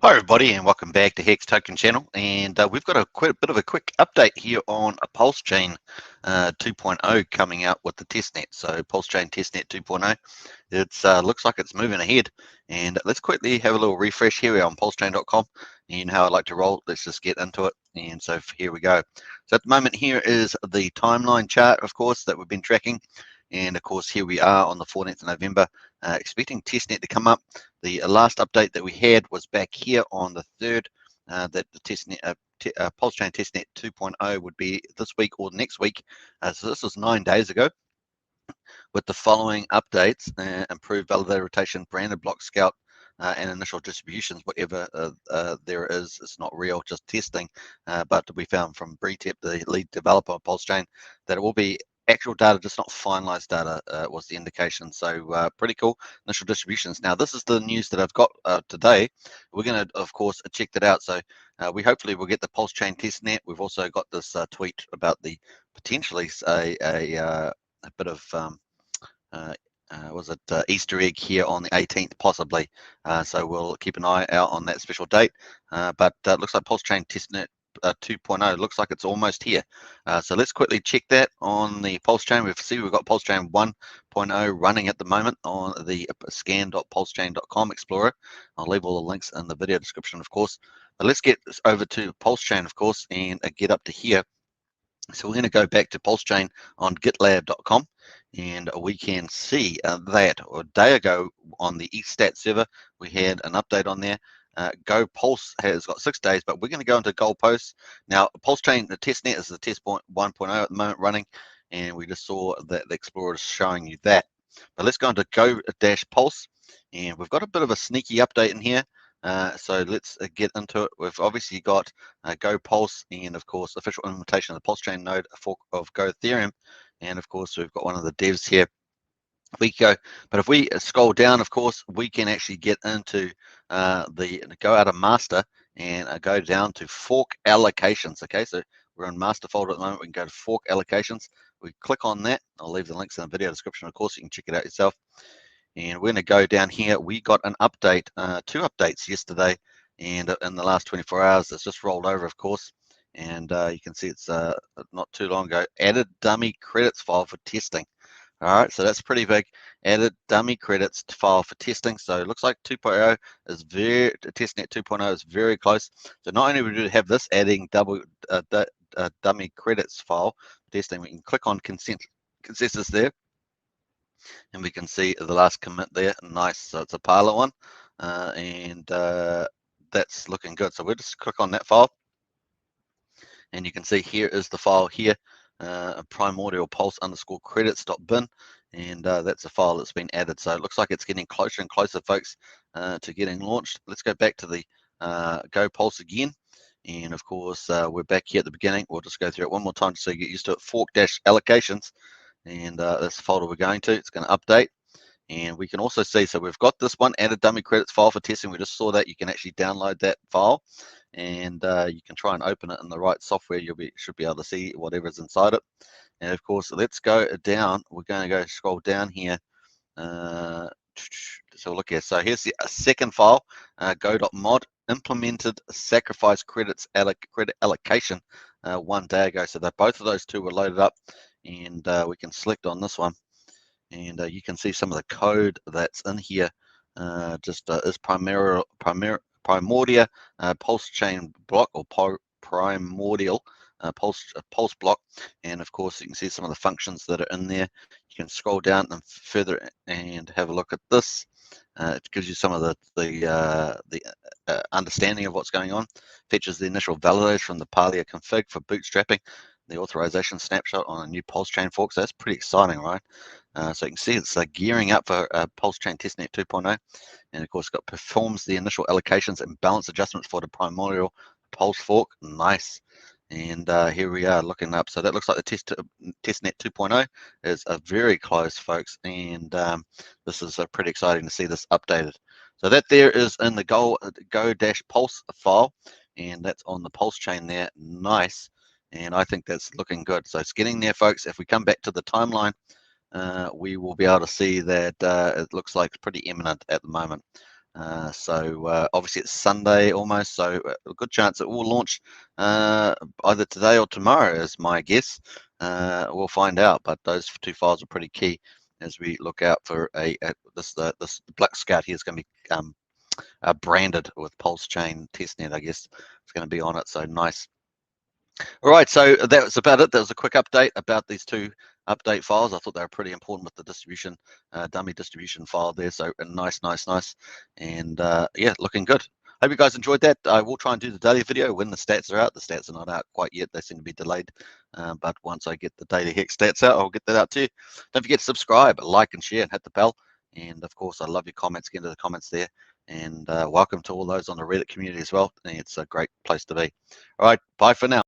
Hi everybody, and welcome back to Hex Token Channel. And we've got a bit of a quick update here on a PulseChain 2.0 coming out with the testnet. So PulseChain testnet 2.0, it looks like it's moving ahead. And let's quickly have a little refresh here. We're on PulseChain.com, and you know how I like to roll. Let's just get into it. And so here we go. So at the moment, here is the timeline chart, of course, that we've been tracking. And of course, here we are on the 14th of November, expecting testnet to come up. The last update that we had was back here on the 3rd, that the testnet, PulseChain testnet 2.0 would be this week or next week. So this was 9 days ago, with the following updates: improved validator rotation, branded block scout, and initial distributions. Whatever there is, it's not real, just testing. But we found from Bretep, the lead developer of PulseChain, that it will be actual data, just not finalized data, was the indication. So pretty cool. Initial distributions. Now this is the news that I've got today. We're going to, of course, check that out. So we hopefully will get the PulseChain testnet. We've also got this tweet about the potentially a bit of was it Easter egg here on the 18th, possibly. So we'll keep an eye out on that special date. But it looks like PulseChain testnet 2.0 looks like it's almost here. So let's quickly check that on the PulseChain. We've got PulseChain 1.0 running at the moment on the scan.pulsechain.com Explorer. I'll leave all the links in the video description, of course. But let's get over to PulseChain, of course, and get up to here. So we're going to go back to PulseChain on gitlab.com, and we can see that a day ago on the ETHStat server, we had an update on there. Go Pulse has got 6 days, but we're going to go into goalposts. Now, PulseChain, the testnet is the test 1.0 at the moment running, and we just saw that the Explorer is showing you that. But let's go into Go-Pulse, and we've got a bit of a sneaky update in here. So let's get into it. We've obviously got Go Pulse, and of course official implementation of the PulseChain node fork of Go Ethereum, and of course we've got one of the devs here. We go, but if we scroll down, of course, we can actually get into go out of master and go down to fork allocations. Okay, so we're on master folder at the moment. We can go to fork allocations. We click on that. I'll leave the links in the video description. Of course, you can check it out yourself. And we're going to go down here. We got an update, 2 updates yesterday, and in the last 24 hours, it's just rolled over, of course. And you can see it's not too long ago. Added dummy credits file for testing. All right, so that's pretty big. Added dummy credits file for testing. So it looks like 2.0 is testnet 2.0 is very close. So not only do we have this adding dummy credits file for testing, we can click on consensus there, and we can see the last commit there. Nice. So it's a Parler one, and that's looking good. So we'll just click on that file, and you can see here is the file here. Primordial pulse underscore credits.bin, and that's a file that's been added. So it looks like it's getting closer and closer, folks, to getting launched. Let's go back to the Go Pulse again, and of course we're back here at the beginning. We'll just go through it one more time so you get used to it. Fork-allocations, and that's the folder we're going to. It's going to update, and we can also see, so we've got this one, added dummy credits file for testing. We just saw that. You can actually download that file, and you can try and open it in the right software. Should be able to see whatever's inside it. And of course, let's go down. We're going to go scroll down here. So look here. So here's the second file, go.mod, implemented sacrifice credits credit allocation 1 day ago. So that both of those 2 were loaded up, and we can select on this one, and you can see some of the code that's in here. Is Primordia PulseChain block, or Primordial pulse block, and of course you can see some of the functions that are in there. You can scroll down and further and have a look at this. It gives you some of the understanding of what's going on. Features the initial validators from the Parler config for bootstrapping, the authorization snapshot on a new PulseChain fork. So that's pretty exciting, right? So you can see it's gearing up for PulseChain testnet 2.0, and of course it performs the initial allocations and balance adjustments for the primordial pulse fork. Nice. And here we are looking up. So that looks like the testnet 2.0 is very close, folks, and this is pretty exciting to see this updated. So that there is in the go-pulse file, and that's on the PulseChain there. Nice. And I think that's looking good. So it's getting there, folks. If we come back to the timeline, we will be able to see that it looks like it's pretty imminent at the moment. So obviously it's Sunday almost, so a good chance it will launch either today or tomorrow is my guess. We'll find out, but those two files are pretty key as we look out for this Black Scout here is going to be branded with PulseChain testnet. I guess it's going to be on it, so nice. All right, so that was about it. That was a quick update about these two update files. I thought they were pretty important with the distribution, dummy distribution file there. So nice, and yeah, looking good. Hope you guys enjoyed that. I will try and do the daily video when the stats are out. The stats are not out quite yet. They seem to be delayed. But once I get the daily hex stats out, I'll get that out to you. Don't forget to subscribe, like, and share, and hit the bell. And of course, I love your comments. Get into the comments there. And welcome to all those on the Reddit community as well. It's a great place to be. All right, bye for now.